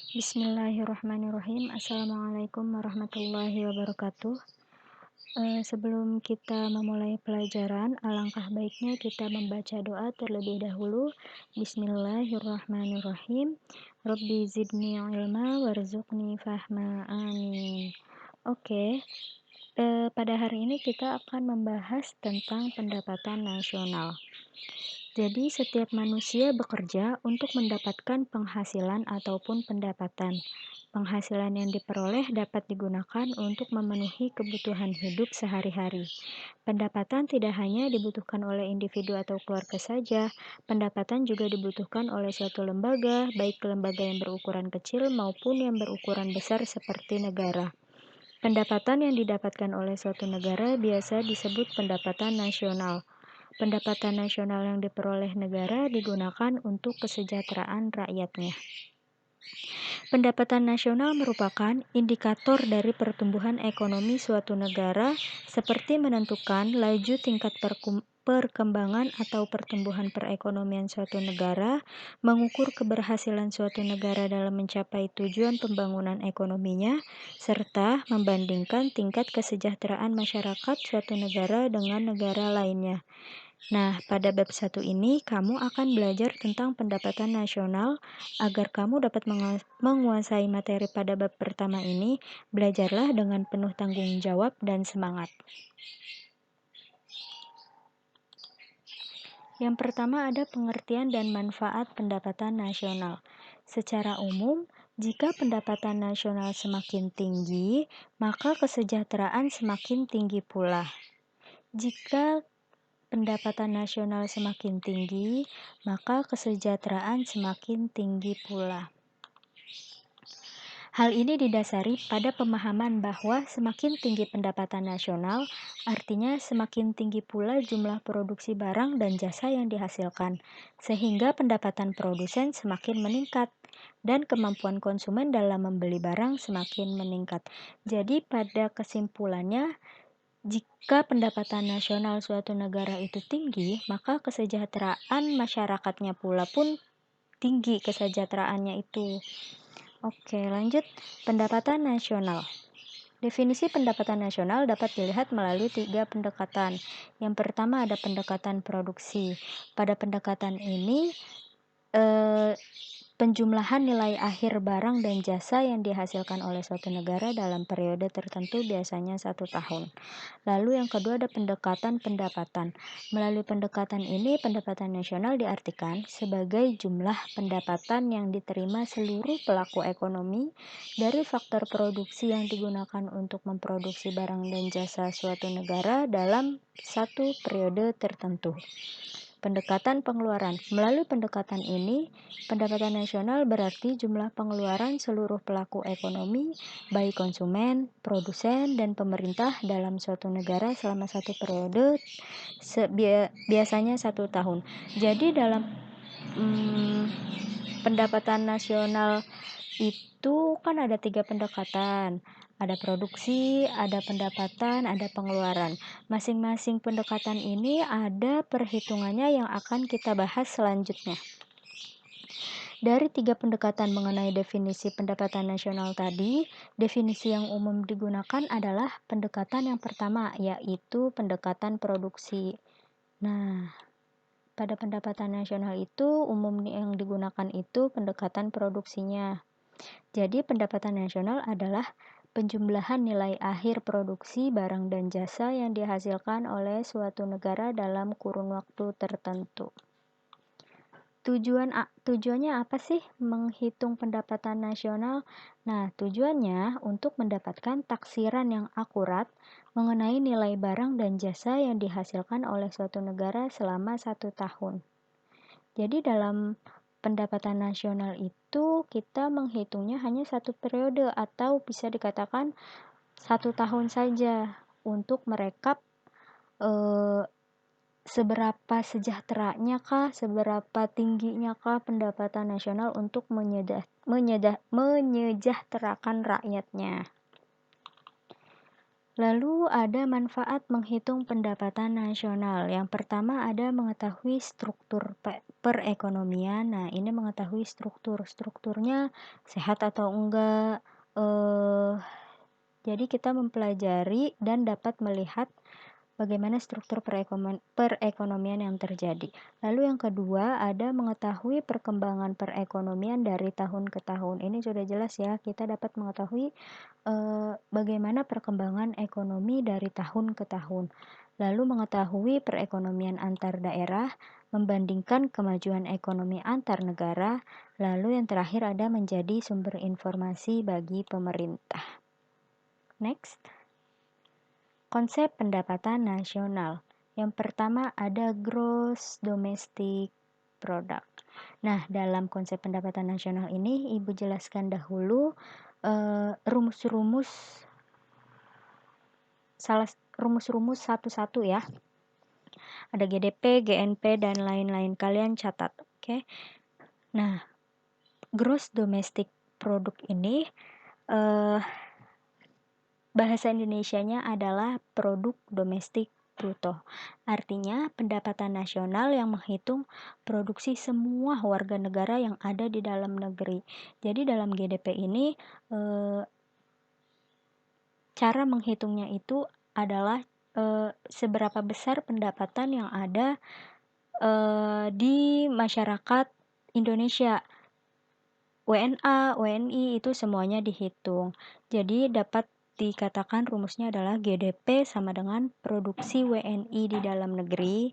Bismillahirrahmanirrahim. Assalamualaikum warahmatullahi wabarakatuh. Sebelum kita memulai pelajaran, alangkah baiknya kita membaca doa terlebih dahulu. Bismillahirrahmanirrahim. Rabbi zidni ilma warzuqni fahma. Amin. Oke, pada hari ini kita akan membahas tentang pendapatan nasional. Jadi, setiap manusia bekerja untuk mendapatkan penghasilan ataupun pendapatan. Penghasilan yang diperoleh dapat digunakan untuk memenuhi kebutuhan hidup sehari-hari. Pendapatan tidak hanya dibutuhkan oleh individu atau keluarga saja, pendapatan juga dibutuhkan oleh suatu lembaga, baik lembaga yang berukuran kecil maupun yang berukuran besar seperti negara. Pendapatan yang didapatkan oleh suatu negara biasa disebut pendapatan nasional. Pendapatan nasional yang diperoleh negara digunakan untuk kesejahteraan rakyatnya. Pendapatan nasional merupakan indikator dari pertumbuhan ekonomi suatu negara, seperti menentukan laju tingkat perkembangan atau pertumbuhan perekonomian suatu negara, mengukur keberhasilan suatu negara dalam mencapai tujuan pembangunan ekonominya, serta membandingkan tingkat kesejahteraan masyarakat suatu negara dengan negara lainnya. Nah, pada bab 1 ini kamu akan belajar tentang pendapatan nasional. Agar kamu dapat menguasai materi pada bab pertama ini, belajarlah dengan penuh tanggung jawab dan semangat. Yang pertama ada pengertian dan manfaat pendapatan nasional. Secara umum, jika pendapatan nasional semakin tinggi, maka kesejahteraan semakin tinggi pula. Jika pendapatan nasional semakin tinggi, maka kesejahteraan semakin tinggi pula. Hal ini didasari pada pemahaman bahwa semakin tinggi pendapatan nasional, artinya semakin tinggi pula jumlah produksi barang dan jasa yang dihasilkan, sehingga pendapatan produsen semakin meningkat dan kemampuan konsumen dalam membeli barang semakin meningkat. Jadi pada kesimpulannya, jika pendapatan nasional suatu negara itu tinggi, maka kesejahteraan masyarakatnya pula pun tinggi kesejahteraannya itu. Oke, lanjut. Pendapatan nasional. Definisi pendapatan nasional dapat dilihat melalui 3 pendekatan. Yang pertama ada pendekatan produksi. Pada pendekatan ini, penjumlahan nilai akhir barang dan jasa yang dihasilkan oleh suatu negara dalam periode tertentu biasanya 1 tahun. Lalu yang kedua ada pendekatan pendapatan. Melalui pendekatan ini, pendapatan nasional diartikan sebagai jumlah pendapatan yang diterima seluruh pelaku ekonomi dari faktor produksi yang digunakan untuk memproduksi barang dan jasa suatu negara dalam satu periode tertentu. Pendekatan pengeluaran. Melalui pendekatan ini, pendapatan nasional berarti jumlah pengeluaran seluruh pelaku ekonomi, baik konsumen, produsen, dan pemerintah dalam suatu negara selama satu periode, biasanya 1 tahun. Jadi dalam pendapatan nasional itu kan ada 3 pendekatan. Ada produksi, ada pendapatan, ada pengeluaran. Masing-masing pendekatan ini ada perhitungannya yang akan kita bahas selanjutnya. Dari 3 pendekatan mengenai definisi pendapatan nasional tadi, definisi yang umum digunakan adalah pendekatan yang pertama, yaitu pendekatan produksi. Nah, pada pendapatan nasional itu umum yang digunakan itu pendekatan produksinya. Jadi pendapatan nasional adalah penjumlahan nilai akhir produksi barang dan jasa yang dihasilkan oleh suatu negara dalam kurun waktu tertentu. Tujuannya apa sih menghitung pendapatan nasional? Nah, tujuannya untuk mendapatkan taksiran yang akurat mengenai nilai barang dan jasa yang dihasilkan oleh suatu negara selama 1 tahun. Jadi dalam pendapatan nasional itu kita menghitungnya hanya 1 periode atau bisa dikatakan 1 tahun saja untuk merekap seberapa sejahteranya kah, seberapa tingginya kah pendapatan nasional untuk menyejahterakan rakyatnya. Lalu ada manfaat menghitung pendapatan nasional. Yang pertama ada mengetahui struktur perekonomian. Nah, ini mengetahui strukturnya sehat atau enggak. Jadi kita mempelajari dan dapat melihat bagaimana struktur perekonomian yang terjadi. Lalu yang kedua ada mengetahui perkembangan perekonomian dari tahun ke tahun. Ini sudah jelas ya, kita dapat mengetahui bagaimana perkembangan ekonomi dari tahun ke tahun. Lalu mengetahui perekonomian antar daerah, membandingkan kemajuan ekonomi antar negara. Lalu yang terakhir ada menjadi sumber informasi bagi pemerintah. Next. Konsep pendapatan nasional. Yang pertama ada gross domestic product. Nah, dalam konsep pendapatan nasional ini Ibu jelaskan dahulu rumus-rumus satu-satu ya. Ada GDP, GNP dan lain-lain. Kalian catat, oke? Nah, gross domestic product ini bahasa Indonesianya adalah produk domestik bruto. Artinya pendapatan nasional yang menghitung produksi semua warga negara yang ada di dalam negeri. Jadi dalam GDP ini cara menghitungnya itu adalah seberapa besar pendapatan yang ada di masyarakat Indonesia. WNA, WNI itu semuanya dihitung. Jadi dapat dikatakan rumusnya adalah GDP sama dengan produksi WNI di dalam negeri,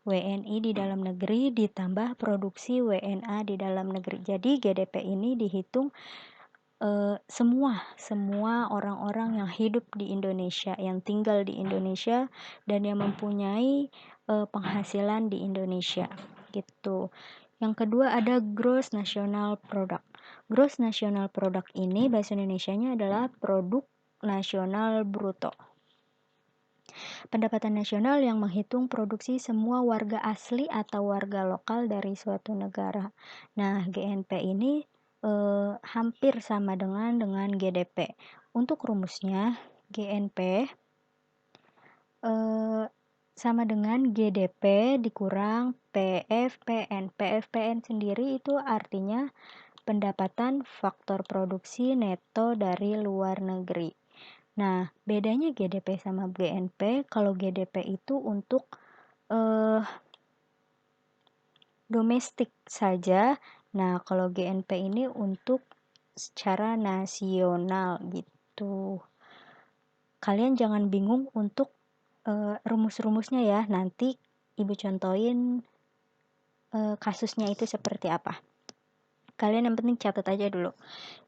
WNI di dalam negeri ditambah produksi WNA di dalam negeri. Jadi GDP ini dihitung semua orang-orang yang hidup di Indonesia, yang tinggal di Indonesia dan yang mempunyai penghasilan di Indonesia gitu. Yang kedua ada gross national product. Gross national product ini bahasa Indonesianya adalah produk nasional bruto. Pendapatan nasional yang menghitung produksi semua warga asli atau warga lokal dari suatu negara. Nah, GNP ini hampir sama dengan GDP. Untuk rumusnya, GNP sama dengan GDP dikurang PFPN. PFPN sendiri itu artinya pendapatan faktor produksi neto dari luar negeri. Nah, bedanya GDP sama GNP, kalau GDP itu untuk domestik saja. Nah, kalau GNP ini untuk secara nasional gitu. Kalian jangan bingung untuk rumus-rumusnya ya. Nanti Ibu contohin kasusnya itu seperti apa. Kalian yang penting catat aja dulu.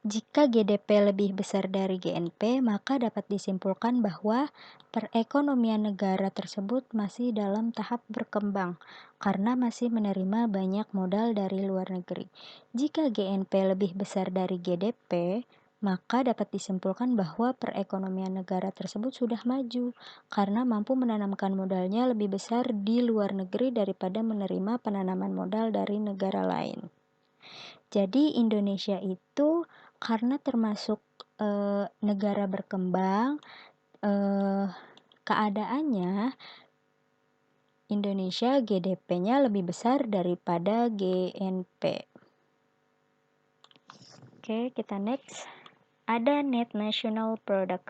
Jika GDP lebih besar dari GNP, maka dapat disimpulkan bahwa perekonomian negara tersebut masih dalam tahap berkembang karena masih menerima banyak modal dari luar negeri. Jika GNP lebih besar dari GDP, maka dapat disimpulkan bahwa perekonomian negara tersebut sudah maju karena mampu menanamkan modalnya lebih besar di luar negeri daripada menerima penanaman modal dari negara lain. Jadi Indonesia itu karena termasuk negara berkembang, keadaannya Indonesia GDP-nya lebih besar daripada GNP. Oke, kita next. Ada net national product.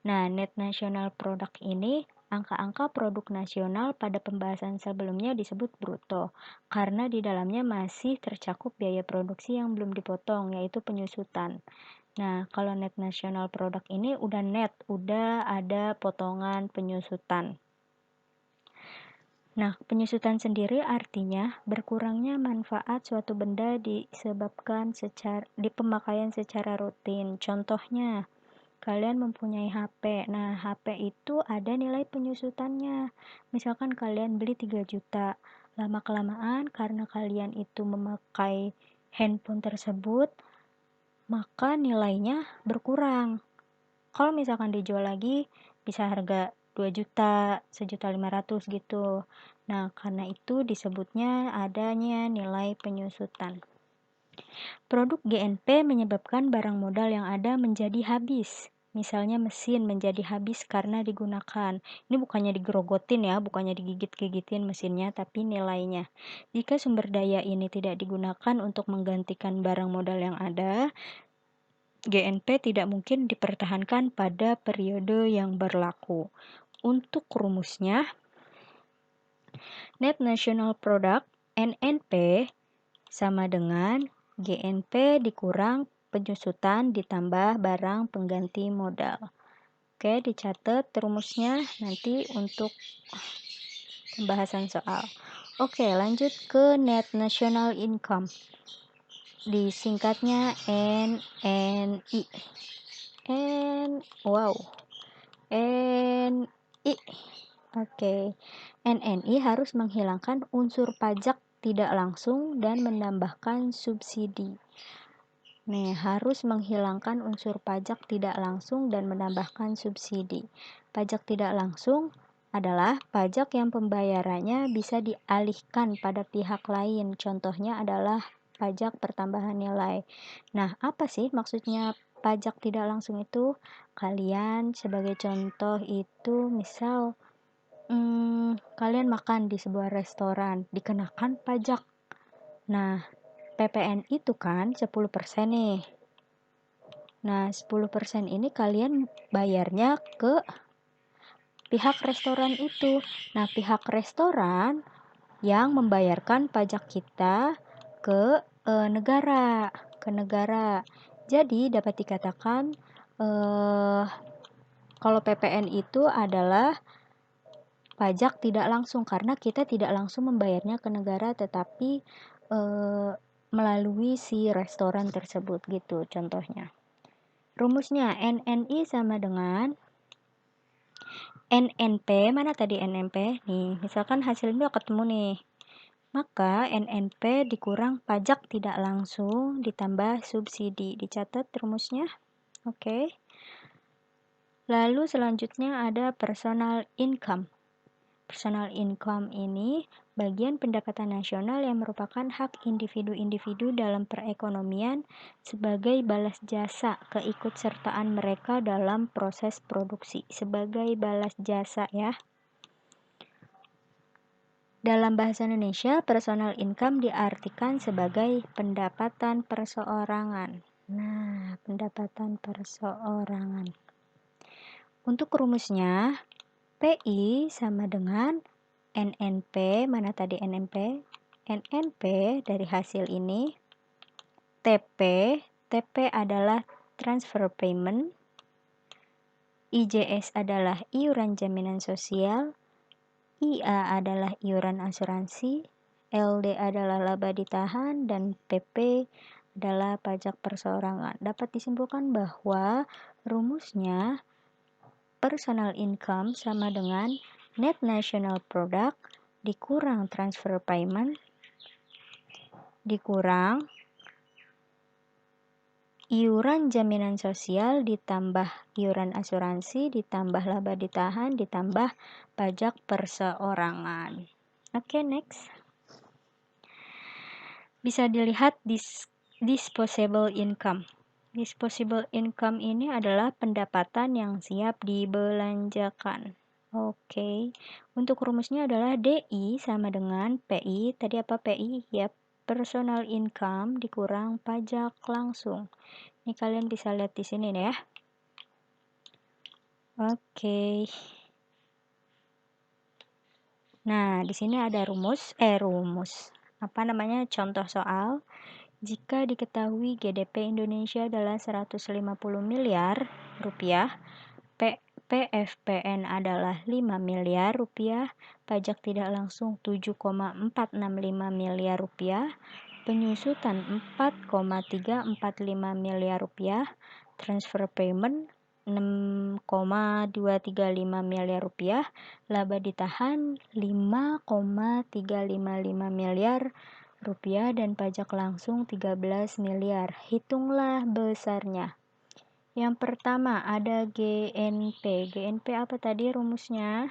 Nah, net national product ini angka-angka produk nasional pada pembahasan sebelumnya disebut bruto, karena di dalamnya masih tercakup biaya produksi yang belum dipotong, yaitu penyusutan. Nah, kalau net national product ini udah net, udah ada potongan penyusutan. Nah, penyusutan sendiri artinya berkurangnya manfaat suatu benda disebabkan di pemakaian secara rutin. Contohnya, kalian mempunyai HP. Nah, HP itu ada nilai penyusutannya. Misalkan kalian beli 3 juta. Lama-kelamaan karena kalian itu memakai handphone tersebut, maka nilainya berkurang. Kalau misalkan dijual lagi, bisa harga 2 juta, 1.500.000 gitu. Nah, karena itu disebutnya adanya nilai penyusutan. Produk GNP menyebabkan barang modal yang ada menjadi habis. Misalnya mesin menjadi habis karena digunakan. Ini bukannya digerogotin ya, bukannya digigit-gigitin mesinnya, tapi nilainya. Jika sumber daya ini tidak digunakan untuk menggantikan barang modal yang ada, GNP tidak mungkin dipertahankan pada periode yang berlaku. Untuk rumusnya, Net National Product (NNP) sama dengan GNP dikurang penyusutan ditambah barang pengganti modal. Oke, dicatat rumusnya nanti untuk pembahasan soal. Oke, lanjut ke Net National Income. Disingkatnya NNI. NI. Oke. NNI harus menghilangkan unsur pajak tidak langsung dan menambahkan subsidi. Nih, harus menghilangkan unsur pajak tidak langsung dan menambahkan subsidi. Pajak tidak langsung adalah pajak yang pembayarannya bisa dialihkan pada pihak lain. Contohnya adalah pajak pertambahan nilai. Nah, apa sih maksudnya pajak tidak langsung itu? Kalian sebagai contoh itu misal kalian makan di sebuah restoran, dikenakan pajak. Nah, PPN itu kan 10% nih. Nah, 10% ini kalian bayarnya ke pihak restoran itu. Nah, pihak restoran yang membayarkan pajak kita ke negara. Jadi, dapat dikatakan kalau PPN itu adalah pajak tidak langsung karena kita tidak langsung membayarnya ke negara tetapi melalui si restoran tersebut gitu contohnya. Rumusnya NNI sama dengan NNP, mana tadi NNP? Nih, misalkan hasilnya ketemu nih. Maka NNP dikurang pajak tidak langsung ditambah subsidi. Dicatat rumusnya. Oke. Lalu selanjutnya ada personal income. Personal income ini bagian pendapatan nasional yang merupakan hak individu-individu dalam perekonomian sebagai balas jasa keikutsertaan mereka dalam proses produksi. Sebagai balas jasa ya. Dalam bahasa Indonesia, personal income diartikan sebagai pendapatan perseorangan. Nah, pendapatan perseorangan. Untuk rumusnya, PI sama dengan NNP, mana tadi NNP? NNP dari hasil ini, TP adalah transfer payment, IJS adalah iuran jaminan sosial, IA adalah iuran asuransi, LD adalah laba ditahan, dan PP adalah pajak perseorangan. Dapat disimpulkan bahwa rumusnya personal income sama dengan net national product dikurang transfer payment dikurang iuran jaminan sosial ditambah iuran asuransi ditambah laba ditahan ditambah pajak perseorangan. Oke, next. Bisa dilihat disposable income. Disposable income ini adalah pendapatan yang siap dibelanjakan. Oke. Untuk rumusnya adalah DI sama dengan PI. Tadi apa PI? Ya, personal income dikurang pajak langsung. Ini kalian bisa lihat di sini nih ya. Oke. Nah, di sini ada rumus. Apa namanya? Contoh soal. Jika diketahui GDP Indonesia adalah 150 miliar rupiah, PFPN adalah 5 miliar rupiah, pajak tidak langsung 7,465 miliar rupiah, penyusutan 4,345 miliar rupiah, transfer payment 6,235 miliar rupiah, laba ditahan 5,355 miliar rupiah dan pajak langsung 13 miliar. Hitunglah besarnya. Yang pertama ada GNP. GNP apa tadi rumusnya?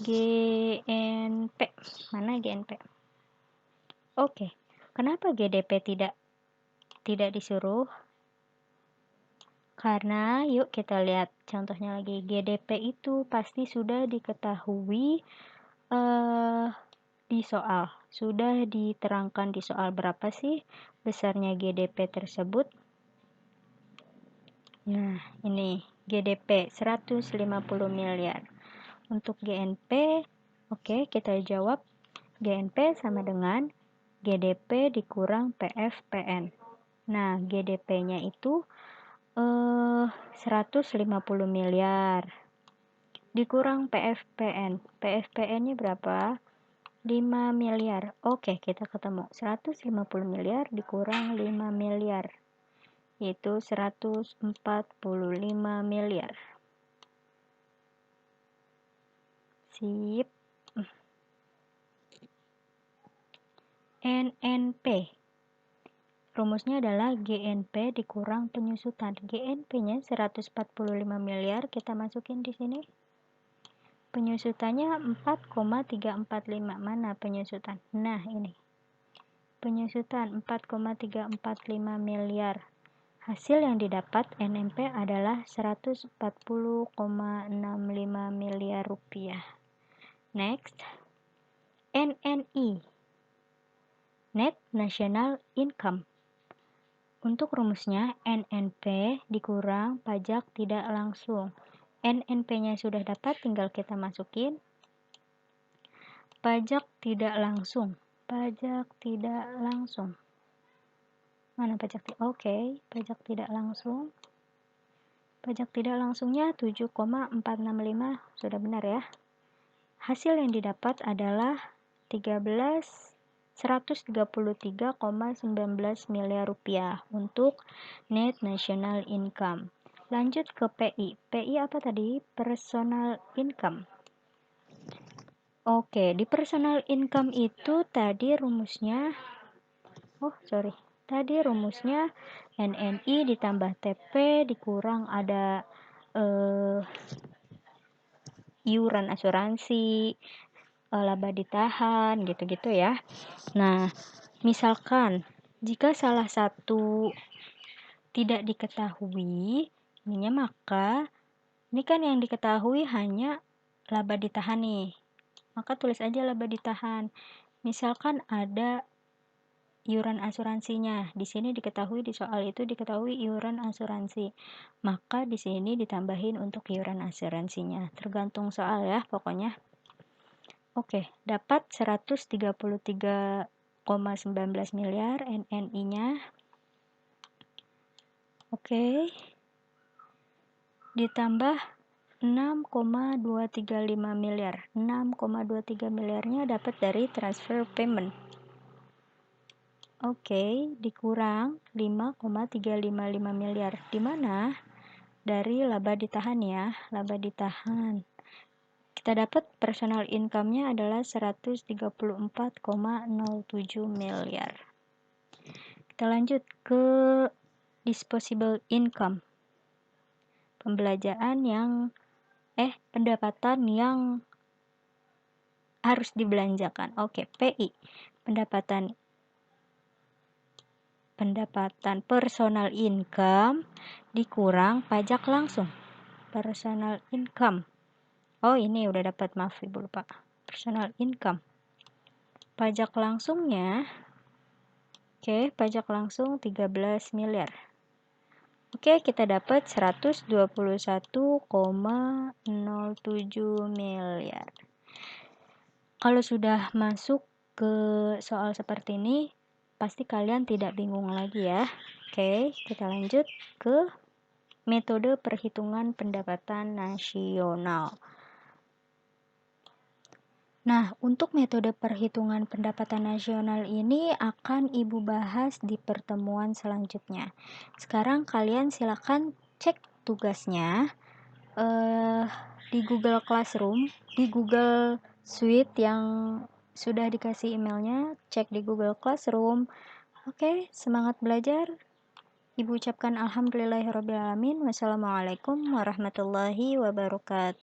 GNP. Mana GNP? Oke. Kenapa GDP tidak disuruh? Karena yuk kita lihat contohnya lagi, GDP itu pasti sudah diketahui di soal. Sudah diterangkan di soal berapa sih besarnya GDP tersebut. Nah, ini GDP 150 miliar. Untuk GNP, oke, kita jawab GNP sama dengan GDP dikurang PFPN. Nah, GDP-nya itu 150 miliar dikurang PFPN. PFPN-nya berapa? 5 miliar. Oke, kita ketemu. 150 miliar dikurang 5 miliar. Itu 145 miliar. Sip. NNP. Rumusnya adalah GNP dikurang penyusutan. GNP-nya 145 miliar, kita masukin di sini. Penyusutannya 4,345. Mana penyusutan? Nah, ini. Penyusutan 4,345 miliar. Hasil yang didapat NNP adalah 140,65 miliar rupiah. Next, NNI. Net National Income. Untuk rumusnya, NNP dikurang pajak tidak langsung. NNP-nya sudah dapat, tinggal kita masukin. Pajak tidak langsung. Pajak tidak langsung. Mana pajak? Oke, pajak tidak langsung. Pajak tidak langsungnya 7,465. Sudah benar ya. Hasil yang didapat adalah 133,19 miliar rupiah untuk net national income. Lanjut ke PI. PI apa tadi? Personal income. Oke, di personal income itu tadi rumusnya Tadi rumusnya NNI ditambah TP dikurang ada iuran asuransi, laba ditahan, gitu-gitu ya. Nah, misalkan jika salah satu tidak diketahui, maka ini kan yang diketahui hanya laba ditahan nih. Maka tulis aja laba ditahan. Misalkan ada iuran asuransinya. Di sini diketahui, di soal itu diketahui iuran asuransi. Maka di sini ditambahin untuk iuran asuransinya. Tergantung soal ya pokoknya. Oke, dapat 133,19 miliar NNI-nya. Oke. Ditambah 6,235 miliar. 6,23 miliarnya dapat dari transfer payment. Oke, dikurang 5,355 miliar. Di mana? Dari laba ditahan ya, laba ditahan. Kita dapat personal income-nya adalah 134,07 miliar. Kita lanjut ke disposable income. Pendapatan yang harus dibelanjakan. Oke, PI. Pendapatan personal income dikurang pajak langsung. Personal income. Oh, ini udah dapat, maaf Ibu lupa. Personal income. Pajak langsungnya, pajak langsung 13 miliar. Oke, kita dapat 121,07 miliar. Kalau sudah masuk ke soal seperti ini, pasti kalian tidak bingung lagi ya. Oke, kita lanjut ke metode perhitungan pendapatan nasional. Nah, untuk metode perhitungan pendapatan nasional ini akan Ibu bahas di pertemuan selanjutnya. Sekarang kalian silakan cek tugasnya di Google Classroom, di Google Suite yang sudah dikasih emailnya, cek di Google Classroom. Oke, semangat belajar. Ibu ucapkan alhamdulillahirrabbilalamin. Wassalamualaikum warahmatullahi wabarakatuh.